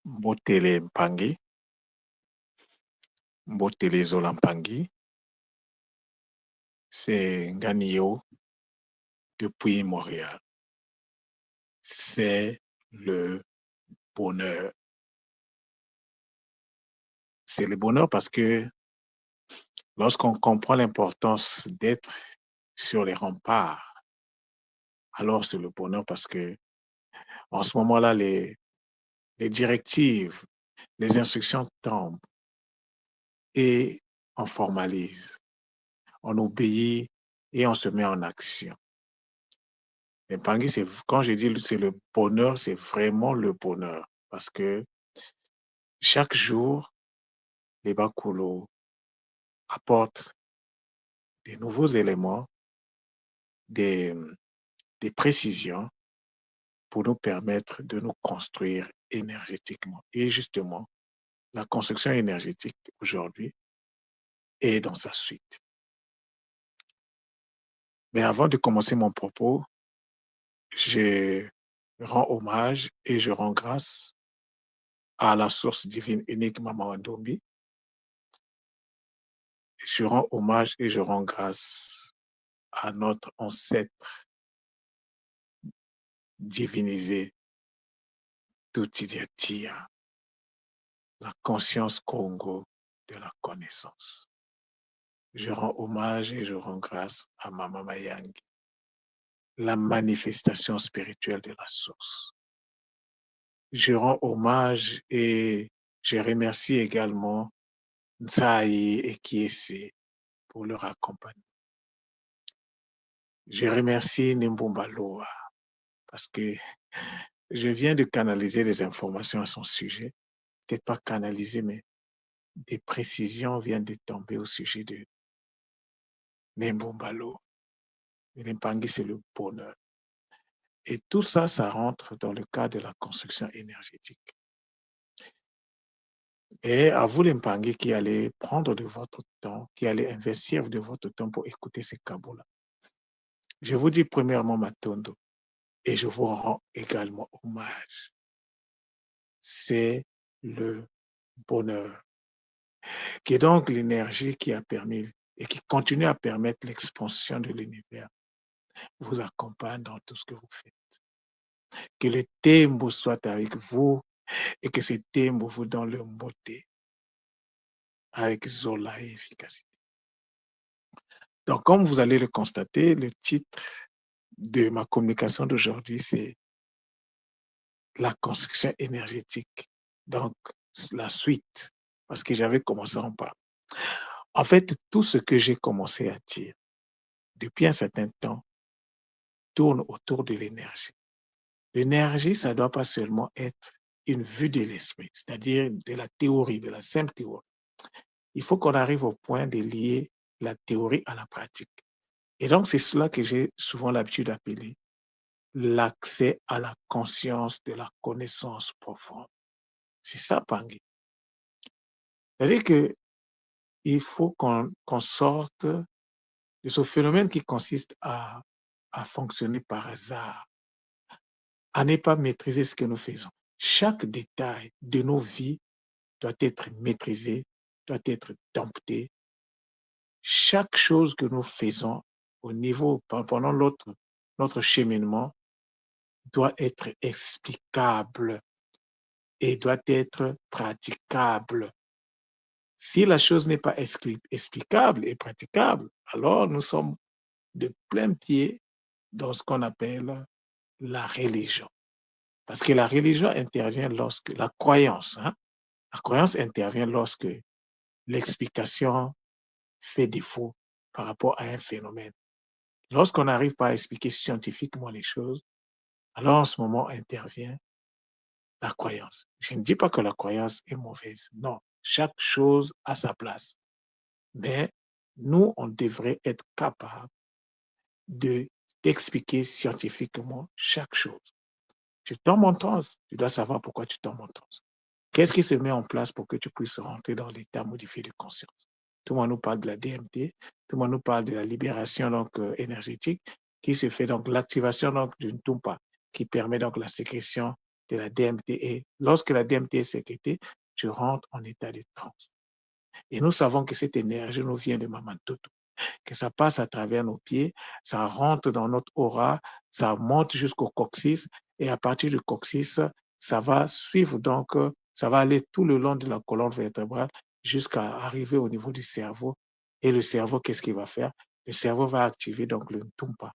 Mbotele Mpangi, Mbotele Zola Mpangi, c'est Nganio depuis Montréal. C'est le bonheur. C'est le bonheur parce que lorsqu'on comprend l'importance d'être sur les remparts, alors c'est le bonheur parce que en ce moment-là, les directives, les instructions tombent et on formalise, on obéit et on se met en action. Mais Pangui, quand je dis c'est le bonheur, c'est vraiment le bonheur parce que chaque jour, les Bakulo apportent des nouveaux éléments, des, des précisions pour nous permettre de nous construire énergétiquement. Et justement, la construction énergétique aujourd'hui est dans sa suite. Mais avant de commencer mon propos, je rends hommage et je rends grâce à la source divine unique Maman Ndombi. Je rends hommage et je rends grâce à notre ancêtre divinisé, Toutidiatia, la conscience Congo de la connaissance. Je rends hommage et je rends grâce à Mama Mayangi, la manifestation spirituelle de la source. Je rends hommage et je remercie également Nsaï et Kiese pour leur accompagnement. Je remercie Nimbumbaloa parce que je viens de canaliser des informations à son sujet. Peut-être pas canaliser, mais des précisions viennent de tomber au sujet de Nimbumbalo. Nimpangi, c'est le bonheur. Et tout ça, ça rentre dans le cadre de la construction énergétique. Et à vous, les Mpangi, qui allez prendre de votre temps, qui allez investir de votre temps pour écouter ces cabos-là. Je vous dis premièrement Matondo et je vous rends également hommage. C'est le bonheur, qui est donc l'énergie qui a permis et qui continue à permettre l'expansion de l'univers, vous accompagne dans tout ce que vous faites. Que le tembo soit avec vous et que ce tembo vous donne le beauté avec Zola et efficacité. Donc, comme vous allez le constater, le titre de ma communication d'aujourd'hui, c'est la construction énergétique. Donc, la suite, parce que j'avais commencé en bas. En fait, tout ce que j'ai commencé à dire depuis un certain temps tourne autour de l'énergie. L'énergie, ça ne doit pas seulement être une vue de l'esprit, c'est-à-dire de la théorie, de la simple théorie. Il faut qu'on arrive au point de lier la théorie à la pratique. Et donc, c'est cela que j'ai souvent l'habitude d'appeler l'accès à la conscience de la connaissance profonde. C'est ça, Pangui. C'est-à-dire qu'il faut qu'on sorte de ce phénomène qui consiste à fonctionner par hasard, à ne pas maîtriser ce que nous faisons. Chaque détail de nos vies doit être maîtrisé, doit être dompté. Chaque chose que nous faisons au niveau, pendant notre cheminement, doit être explicable et doit être praticable. Si la chose n'est pas explicable et praticable, alors nous sommes de plein pied dans ce qu'on appelle la religion. Parce que la religion intervient lorsque la croyance intervient lorsque l'explication fait défaut par rapport à un phénomène. Lorsqu'on n'arrive pas à expliquer scientifiquement les choses, alors en ce moment intervient la croyance. Je ne dis pas que la croyance est mauvaise, non. Chaque chose a sa place. Mais nous, on devrait être capable d'expliquer scientifiquement chaque chose. Tu tombes en transe, tu dois savoir pourquoi tu tombes en transe. Qu'est-ce qui se met en place pour que tu puisses rentrer dans l'état modifié de conscience? Tout le monde nous parle de la DMT, tout le monde nous parle de la libération énergétique qui se fait, donc l'activation d'une tumpa qui permet donc la sécrétion de la DMT. Et lorsque la DMT est sécrétée, tu rentres en état de transe. Et nous savons que cette énergie nous vient de Maman Toto, que ça passe à travers nos pieds, ça rentre dans notre aura, ça monte jusqu'au coccyx, et à partir du coccyx, ça va suivre donc, ça va aller tout le long de la colonne vertébrale jusqu'à arriver au niveau du cerveau. Et le cerveau, qu'est-ce qu'il va faire? Le cerveau va activer donc le Ntumpa,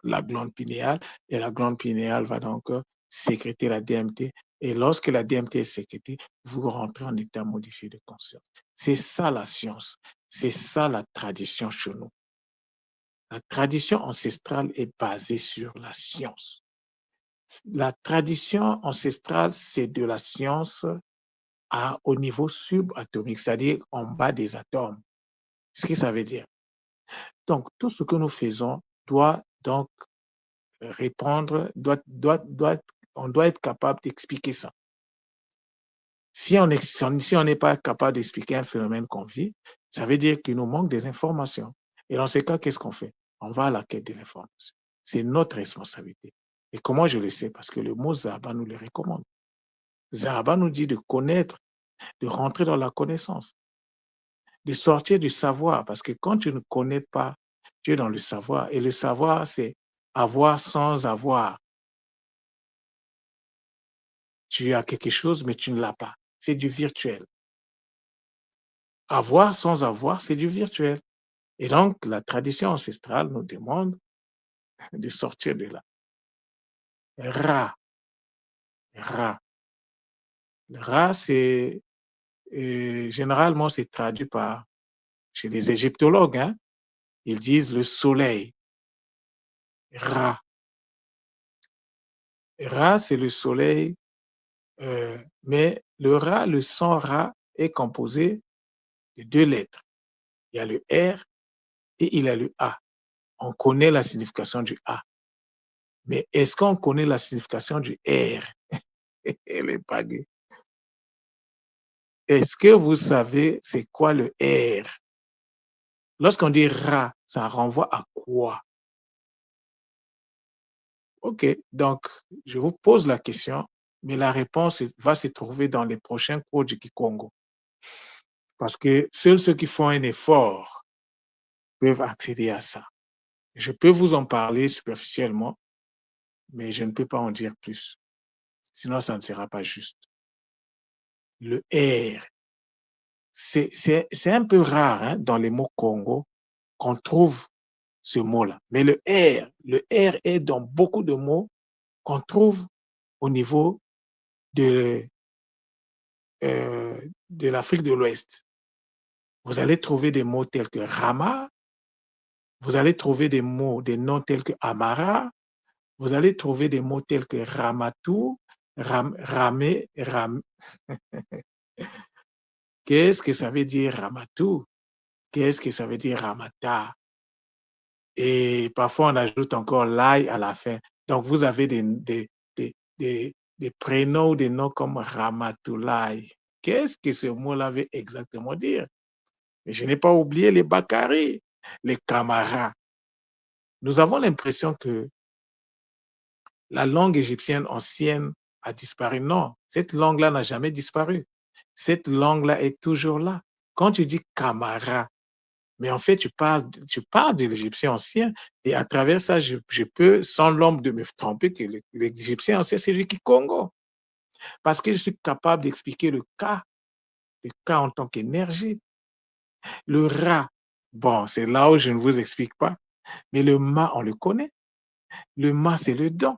la glande pinéale, et la glande pinéale va donc sécréter la DMT. Et lorsque la DMT est sécrétée, vous rentrez en état modifié de conscience. C'est ça la science. C'est ça la tradition chez nous. La tradition ancestrale est basée sur la science. La tradition ancestrale, c'est de la science au niveau subatomique, c'est-à-dire en bas des atomes. Ce que ça veut dire. Donc, tout ce que nous faisons doit donc répondre, on doit être capable d'expliquer ça. Si on n'est pas capable d'expliquer un phénomène qu'on vit, ça veut dire qu'il nous manque des informations. Et dans ces cas, qu'est-ce qu'on fait? On va à la quête de l'information. C'est notre responsabilité. Et comment je le sais? Parce que le mot Zaba nous le recommande. Zaba nous dit de connaître, de rentrer dans la connaissance, de sortir du savoir. Parce que quand tu ne connais pas, tu es dans le savoir. Et le savoir, c'est avoir sans avoir. Tu as quelque chose, mais tu ne l'as pas. C'est du virtuel. Avoir sans avoir, c'est du virtuel. Et donc, la tradition ancestrale nous demande de sortir de là. Ra, ra. Le ra, c'est généralement, c'est traduit par, chez les égyptologues, hein, ils disent le soleil. Ra. Ra, c'est le soleil, mais le ra, le son ra est composé de deux lettres. Il y a le R et il y a le A. On connaît la signification du A. Mais est-ce qu'on connaît la signification du R? Les baguettes. Est-ce que vous savez c'est quoi le R? Lorsqu'on dit Ra, ça renvoie à quoi? OK, donc je vous pose la question, mais la réponse va se trouver dans les prochains cours du Kikongo. Parce que seuls ceux qui font un effort peuvent accéder à ça. Je peux vous en parler superficiellement, mais je ne peux pas en dire plus. Sinon, ça ne sera pas juste. Le R, c'est un peu rare hein, dans les mots Congo qu'on trouve ce mot-là. Mais le R est dans beaucoup de mots qu'on trouve au niveau de, de l'Afrique de l'Ouest. Vous allez trouver des mots tels que Rama, vous allez trouver des mots, des noms tels que Amara, vous allez trouver des mots tels que Ramatou, Ramé, Ram. Qu'est-ce que ça veut dire Ramatou? Qu'est-ce que ça veut dire Ramata? Et parfois, on ajoute encore l'ail à la fin. Donc, vous avez des prénoms ou des noms comme Ramatoulaye. Qu'est-ce que ce mot-là veut exactement dire? Mais je n'ai pas oublié les Bakari, les Kamara. Nous avons l'impression que la langue égyptienne ancienne a disparu. Non, cette langue-là n'a jamais disparu. Cette langue-là est toujours là. Quand tu dis Kamara, mais en fait, tu parles de l'égyptien ancien et à travers ça, je peux, sans l'ombre de me tromper, que l'égyptien ancien, c'est du Kikongo. Parce que je suis capable d'expliquer le cas en tant qu'énergie. Le Ra, bon, c'est là où je ne vous explique pas, mais le Ma, on le connaît. Le Ma, c'est le don.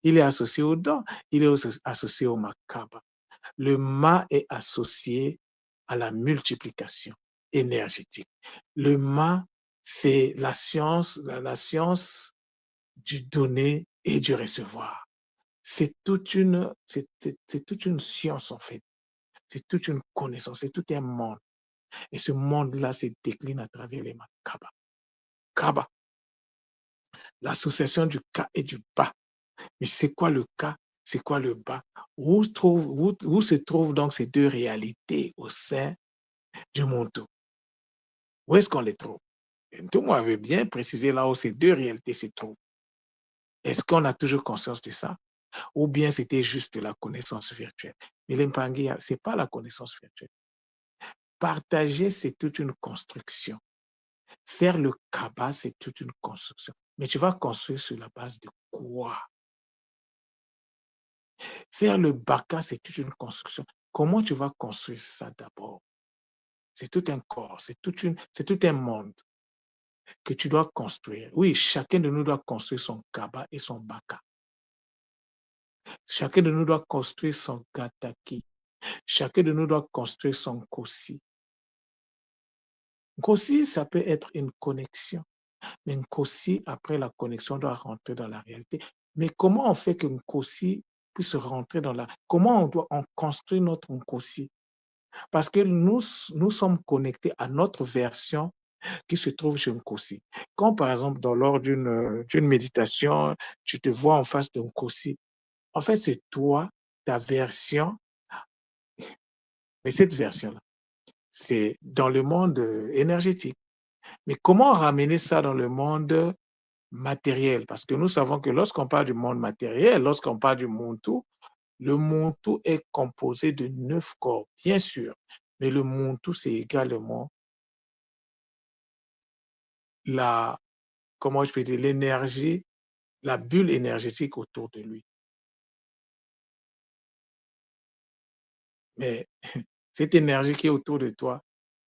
Il est associé au don, il est associé au Makaba. Le Ma est associé à la multiplication énergétique. Le Ma, c'est la science du donner et du recevoir. C'est toute une science en fait. C'est toute une connaissance, c'est tout un monde. Et ce monde-là se décline à travers les Makaba. Kaba, l'association du Ka et du Ba. Mais c'est quoi le Ka? C'est quoi le Ba? Où se trouvent donc ces deux réalités au sein du Monto? Où est-ce qu'on les trouve? Tout le monde avait bien précisé là où ces deux réalités se trouvent. Est-ce qu'on a toujours conscience de ça? ou bien c'était juste de la connaissance virtuelle. Mais l'Impangué, ce n'est pas la connaissance virtuelle. Partager, c'est toute une construction. Faire le cabas, c'est toute une construction. Mais tu vas construire sur la base de quoi? Faire le baka, c'est toute une construction. Comment tu vas construire ça d'abord? C'est tout un corps, c'est tout un monde que tu dois construire. Oui, chacun de nous doit construire son kaba et son baka. Chacun de nous doit construire son gataki. Chacun de nous doit construire son kosi. Kosi, ça peut être une connexion. Mais Nkosi, après la connexion, doit rentrer dans la réalité. Mais comment on fait que Nkosi puisse rentrer dans la... Comment on construit notre Nkosi? Parce que nous sommes connectés à notre version qui se trouve chez Nkosi. Quand, par exemple, lors d'une méditation, tu te vois en face de Nkosi, en fait, c'est toi, ta version, mais cette version-là, c'est dans le monde énergétique. Mais comment ramener ça dans le monde matériel? Parce que nous savons que lorsqu'on parle du monde matériel, lorsqu'on parle du Muntu, le Muntu est composé de 9 corps, bien sûr. Mais le Muntu, c'est également la, comment je peux dire, l'énergie, la bulle énergétique autour de lui. Mais cette énergie qui est autour de toi,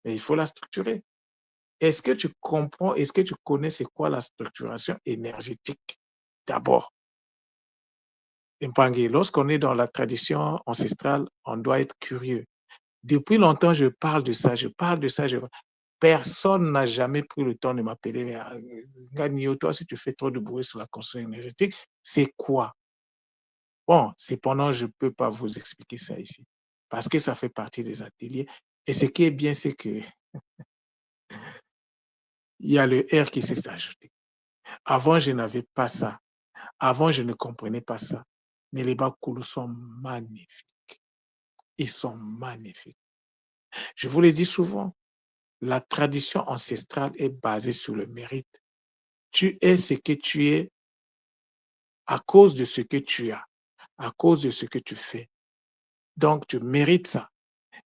mais il faut la structurer. Est-ce que tu comprends, est-ce que tu connais c'est quoi la structuration énergétique? D'abord, Mpangue, lorsqu'on est dans la tradition ancestrale, on doit être curieux. Depuis longtemps, je parle de ça, je parle de ça. Personne n'a jamais pris le temps de m'appeler. Ganio, toi, si tu fais trop de bruit sur la construction énergétique, c'est quoi? Bon, cependant, je ne peux pas vous expliquer ça ici, parce que ça fait partie des ateliers. Et ce qui est bien, c'est qu'il y a le R qui s'est ajouté. Avant, je n'avais pas ça. Avant, je ne comprenais pas ça. Mais les Bakulu sont magnifiques. Ils sont magnifiques. Je vous le dis souvent, la tradition ancestrale est basée sur le mérite. Tu es ce que tu es à cause de ce que tu as, à cause de ce que tu fais. Donc, tu mérites ça.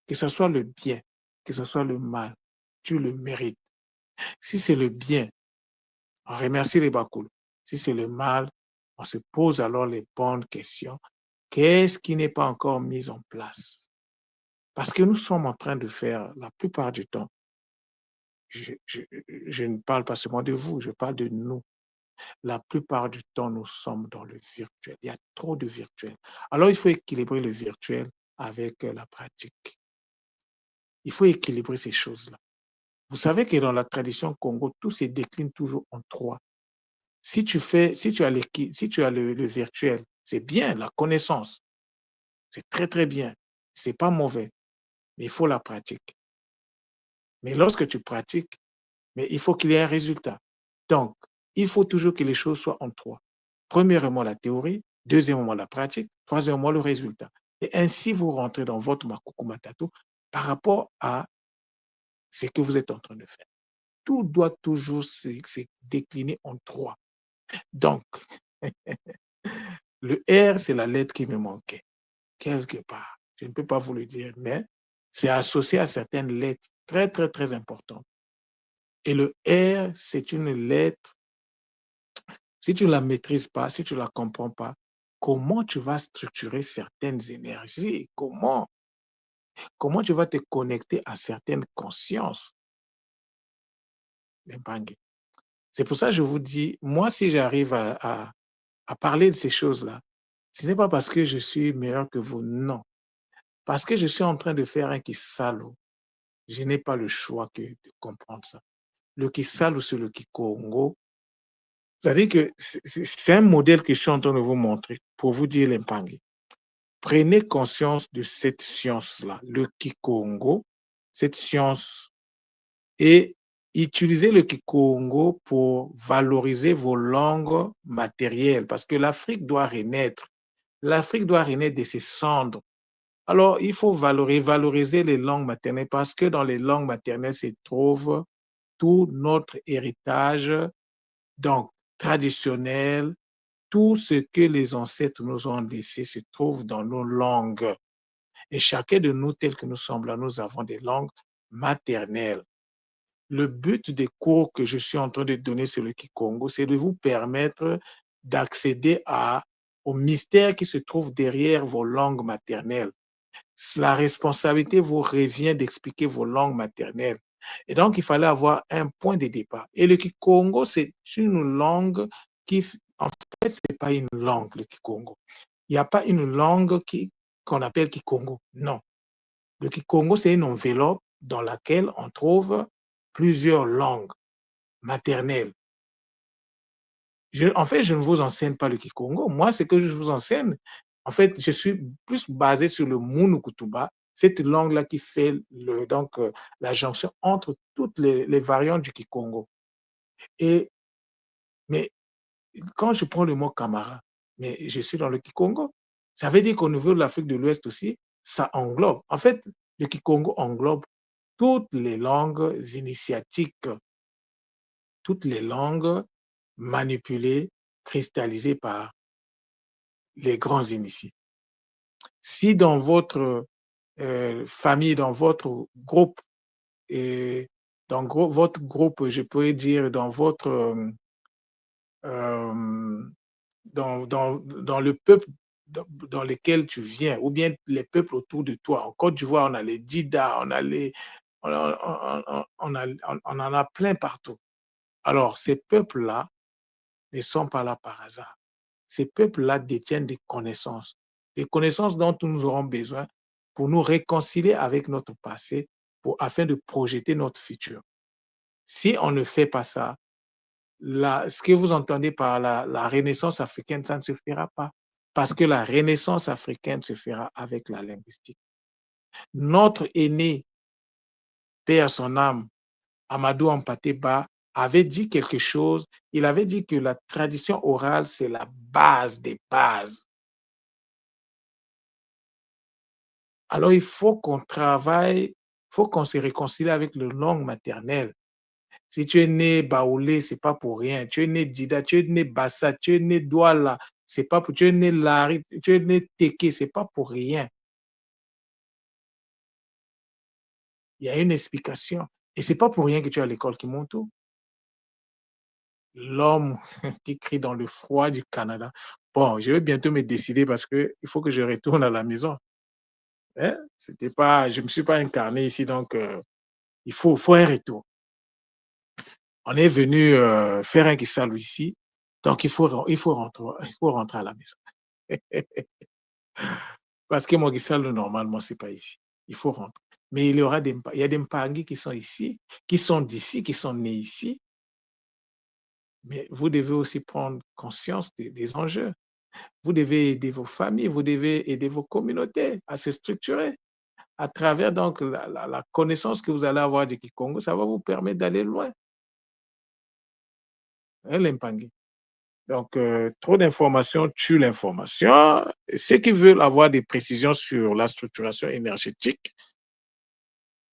Que ce soit le bien, que ce soit le mal, tu le mérites. Si c'est le bien, on remercie les Bakul. Si c'est le mal, on se pose alors les bonnes questions. Qu'est-ce qui n'est pas encore mis en place? Parce que nous sommes en train de faire, la plupart du temps, je ne parle pas seulement de vous, je parle de nous. La plupart du temps, nous sommes dans le virtuel. Il y a trop de virtuel. Alors, il faut équilibrer le virtuel avec la pratique. Il faut équilibrer ces choses-là. Vous savez que dans la tradition Congo, tout se décline toujours en trois. Si tu as le virtuel, c'est bien, la connaissance, c'est très, très bien. C'est pas mauvais, mais il faut la pratique. Mais lorsque tu pratiques, mais il faut qu'il y ait un résultat. Donc, il faut toujours que les choses soient en trois. Premièrement, la théorie, deuxièmement, la pratique, troisièmement, le résultat. Et ainsi, vous rentrez dans votre Makuku Matatu par rapport à ce que vous êtes en train de faire. Tout doit toujours se décliner en trois. Donc, le R, c'est la lettre qui me manquait, quelque part. Je ne peux pas vous le dire, mais c'est associé à certaines lettres très, très, très importantes. Et le R, c'est une lettre, si tu ne la maîtrises pas, si tu ne la comprends pas, comment tu vas structurer certaines énergies? Comment tu vas te connecter à certaines consciences? C'est pour ça que je vous dis, moi, si j'arrive à parler de ces choses-là, ce n'est pas parce que je suis meilleur que vous, non. Parce que je suis en train de faire un Kisalo. Je n'ai pas le choix que de comprendre ça. Le Kisalo, c'est le Kikongo. C'est-à-dire que c'est un modèle que je suis en train de vous montrer pour vous dire l'Impangi. Prenez conscience de cette science-là, le Kikongo, cette science, et utilisez le Kikongo pour valoriser vos langues matérielles, parce que l'Afrique doit renaître. L'Afrique doit renaître de ses cendres. Alors, il faut valoriser les langues maternelles parce que dans les langues maternelles se trouve tout notre héritage, donc traditionnel, tout ce que les ancêtres nous ont laissé se trouve dans nos langues. Et chacun de nous, tel que nous sommes là, nous avons des langues maternelles. Le but des cours que je suis en train de donner sur le Kikongo, c'est de vous permettre d'accéder au mystère qui se trouve derrière vos langues maternelles. La responsabilité vous revient d'expliquer vos langues maternelles. Et donc, il fallait avoir un point de départ. Et le Kikongo, c'est une langue qui, en fait, ce n'est pas une langue, le Kikongo. Il n'y a pas une langue qu'on appelle Kikongo. Non. Le Kikongo, c'est une enveloppe dans laquelle on trouve plusieurs langues maternelles. En fait, je ne vous enseigne pas le Kikongo. Moi, ce que je vous enseigne, en fait, je suis plus basé sur le Munu-Kutuba, cette langue-là qui fait la jonction entre toutes les variantes du Kikongo. Et, mais quand je prends le mot Camara, mais je suis dans le Kikongo. Ça veut dire qu'au niveau de l'Afrique de l'Ouest aussi, ça englobe. En fait, le Kikongo englobe toutes les langues initiatiques, toutes les langues manipulées, cristallisées par les grands initiés. Si dans votre famille, dans votre groupe, et votre groupe, je pourrais dire, euh, dans le peuple dans lequel tu viens, ou bien les peuples autour de toi. En Côte d'Ivoire, on a les Dida, on en a plein partout. Alors, ces peuples-là ne sont pas là par hasard. Ces peuples-là détiennent des connaissances dont nous aurons besoin pour nous réconcilier avec notre passé, afin de projeter notre futur. Si on ne fait pas ça, ce que vous entendez par la renaissance africaine, ça ne se fera pas. Parce que la renaissance africaine se fera avec la linguistique. Notre aîné, paix à son âme, Amadou Hampâté-Bâ, avait dit quelque chose. Il avait dit que la tradition orale, c'est la base des bases. Alors, il faut qu'on travaille, il faut qu'on se réconcilie avec le langue maternelle. Si tu es né Baoulé, c'est pas pour rien. Tu es né Dida, tu es né Bassa, tu es né Douala, c'est pas pour, tu es né Lari, tu es né Teke, c'est pas pour rien. Il y a une explication. Et c'est pas pour rien que tu es à l'école Kimonto. L'homme qui crie dans le froid du Canada. Bon, je vais bientôt me décider parce que il faut que je retourne à la maison. Hein? C'était pas, je me suis pas incarné ici, donc il faut un retour. On est venu faire un Kisalo ici, donc il faut rentrer à la maison. Parce que mon Kisalo, normalement, c'est pas ici. Il faut rentrer. Mais il y a des Mpangi qui sont ici, qui sont d'ici, qui sont nés ici. Mais vous devez aussi prendre conscience des enjeux. Vous devez aider vos familles, vous devez aider vos communautés à se structurer. À travers donc la connaissance que vous allez avoir du Kikongo, ça va vous permettre d'aller loin. Hein, les Mpangi. Donc, trop d'informations tue l'information. Ceux qui veulent avoir des précisions sur la structuration énergétique,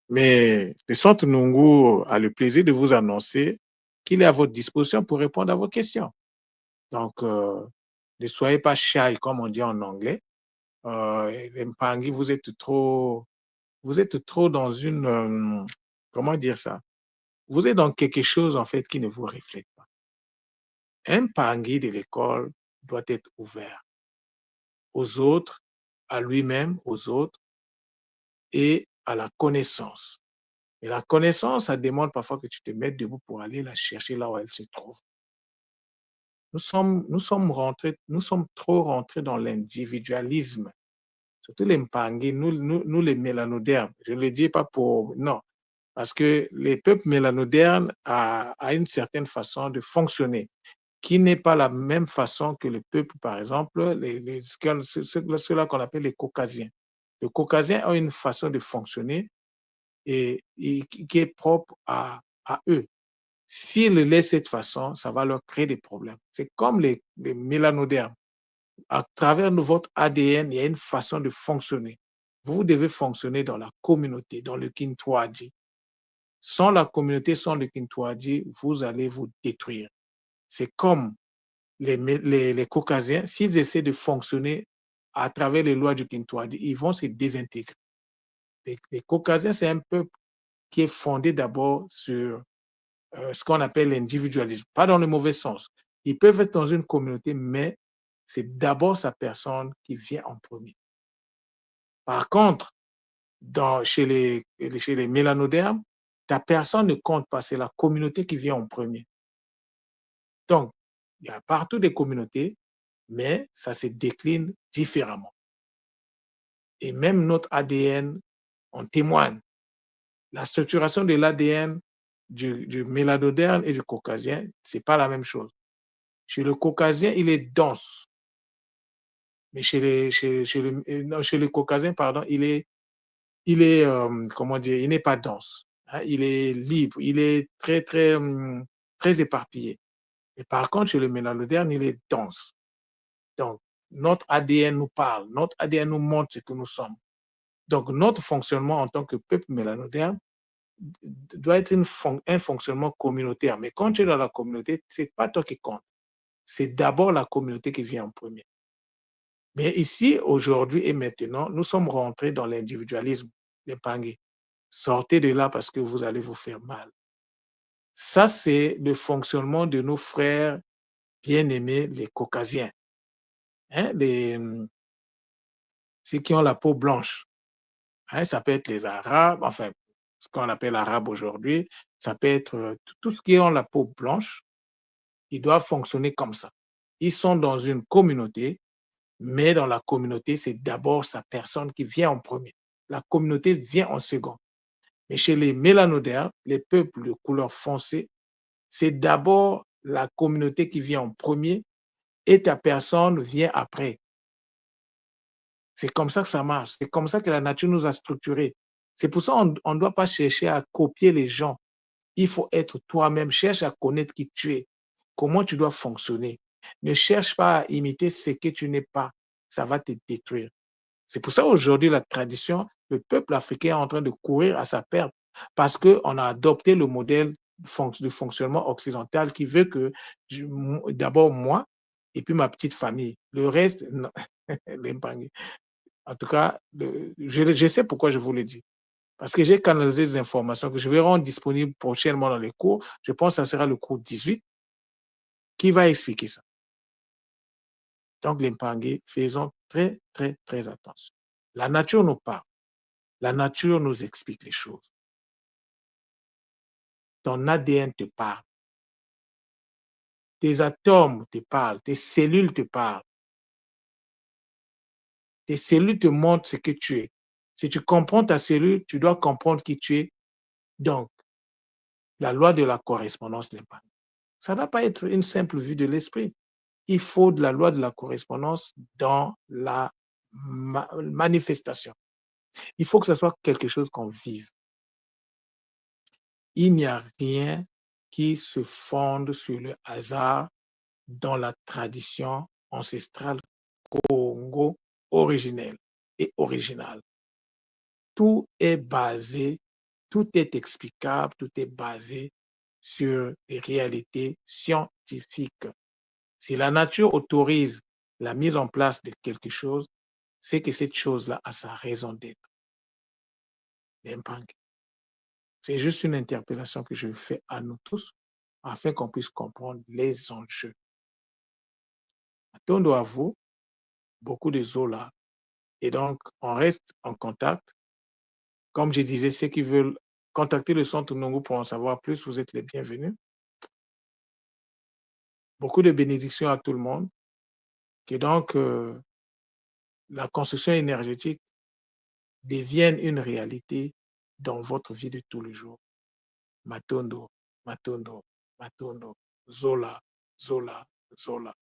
mais le Centre Nungu a le plaisir de vous annoncer qu'il est à votre disposition pour répondre à vos questions. Donc, ne soyez pas shy, comme on dit en anglais. Les Mpangi, vous êtes trop dans comment dire ça? Vous êtes dans quelque chose, en fait, qui ne vous reflète pas. Un Mpangi de l'école doit être ouvert aux autres, à lui-même, aux autres, et à la connaissance. Et la connaissance, ça demande parfois que tu te mettes debout pour aller la chercher là où elle se trouve. Nous sommes trop rentrés dans l'individualisme, surtout les Mpangi, nous les mélanodermes. Je ne le dis pas pour... Non, parce que les peuples mélanodermes a une certaine façon de fonctionner qui n'est pas la même façon que le peuple, par exemple, ceux-là qu'on appelle les Caucasiens. Les Caucasiens ont une façon de fonctionner et qui est propre à eux. S'ils le laissent cette façon, ça va leur créer des problèmes. C'est comme les mélanodermes. À travers votre ADN, il y a une façon de fonctionner. Vous devez fonctionner dans la communauté, dans le Kintwadi. Sans la communauté, sans le Kintwadi, vous allez vous détruire. C'est comme les Caucasiens, s'ils essaient de fonctionner à travers les lois du Kintwadi, ils vont se désintégrer. Les Caucasiens, c'est un peuple qui est fondé d'abord sur ce qu'on appelle l'individualisme, pas dans le mauvais sens. Ils peuvent être dans une communauté, mais c'est d'abord sa personne qui vient en premier. Par contre, chez les mélanodermes, ta personne ne compte pas, c'est la communauté qui vient en premier. Donc, il y a partout des communautés, mais ça se décline différemment. Et même notre ADN en témoigne. La structuration de l'ADN du mélanoderme et du caucasien, c'est pas la même chose. Chez le caucasien, il est dense, mais chez le caucasien, pardon, comment dire, il n'est pas dense, hein, il est libre, il est très éparpillé. Et par contre, chez le mélanoderme, il est dense. Donc, notre ADN nous parle, notre ADN nous montre ce que nous sommes. Donc, notre fonctionnement en tant que peuple mélanoderme doit être un fonctionnement communautaire. Mais quand tu es dans la communauté, c'est pas toi qui compte. C'est d'abord la communauté qui vient en premier. Mais ici, aujourd'hui et maintenant, nous sommes rentrés dans l'individualisme, les Pangé. Sortez de là parce que vous allez vous faire mal. Ça, c'est le fonctionnement de nos frères bien-aimés, les Caucasiens, hein, ceux qui ont la peau blanche. Hein, ça peut être les Arabes, enfin, ce qu'on appelle Arabes aujourd'hui, ça peut être tout ce qui ont la peau blanche, ils doivent fonctionner comme ça. Ils sont dans une communauté, mais dans la communauté, c'est d'abord sa personne qui vient en premier. La communauté vient en second. Mais chez les mélanodermes, les peuples de couleur foncée, c'est d'abord la communauté qui vient en premier et ta personne vient après. C'est comme ça que ça marche. C'est comme ça que la nature nous a structurés. C'est pour ça qu'on ne doit pas chercher à copier les gens. Il faut être toi-même. Cherche à connaître qui tu es, comment tu dois fonctionner. Ne cherche pas à imiter ce que tu n'es pas. Ça va te détruire. C'est pour ça aujourd'hui, la tradition, le peuple africain est en train de courir à sa perte parce qu'on a adopté le modèle de fonctionnement occidental qui veut que d'abord moi et puis ma petite famille. Le reste, non. En tout cas, je sais pourquoi je vous le dis. Parce que j'ai canalisé des informations que je vais rendre disponibles prochainement dans les cours. Je pense que ça sera le cours 18 qui va expliquer ça. Donc, les Mpangé, faisons très, très, très attention. La nature nous parle. La nature nous explique les choses. Ton ADN te parle. Tes atomes te parlent. Tes cellules te parlent. Tes cellules te montrent ce que tu es. Si tu comprends ta cellule, tu dois comprendre qui tu es. Donc, la loi de la correspondance n'est pas. Ça ne va pas être une simple vue de l'esprit. Il faut de la loi de la correspondance dans la manifestation. Il faut que ce soit quelque chose qu'on vive. Il n'y a rien qui se fonde sur le hasard dans la tradition ancestrale Congo originelle et originale. Tout est basé, tout est explicable, tout est basé sur des réalités scientifiques. Si la nature autorise la mise en place de quelque chose, c'est que cette chose-là a sa raison d'être. C'est juste une interpellation que je fais à nous tous afin qu'on puisse comprendre les enjeux. Attendons à vous, beaucoup de Zola. Et donc, on reste en contact. Comme je disais, ceux qui veulent contacter le Centre Nongo pour en savoir plus, vous êtes les bienvenus. Beaucoup de bénédictions à tout le monde. Que donc la construction énergétique devienne une réalité dans votre vie de tous les jours. Matondo, Matondo, Matondo, Zola, Zola, Zola.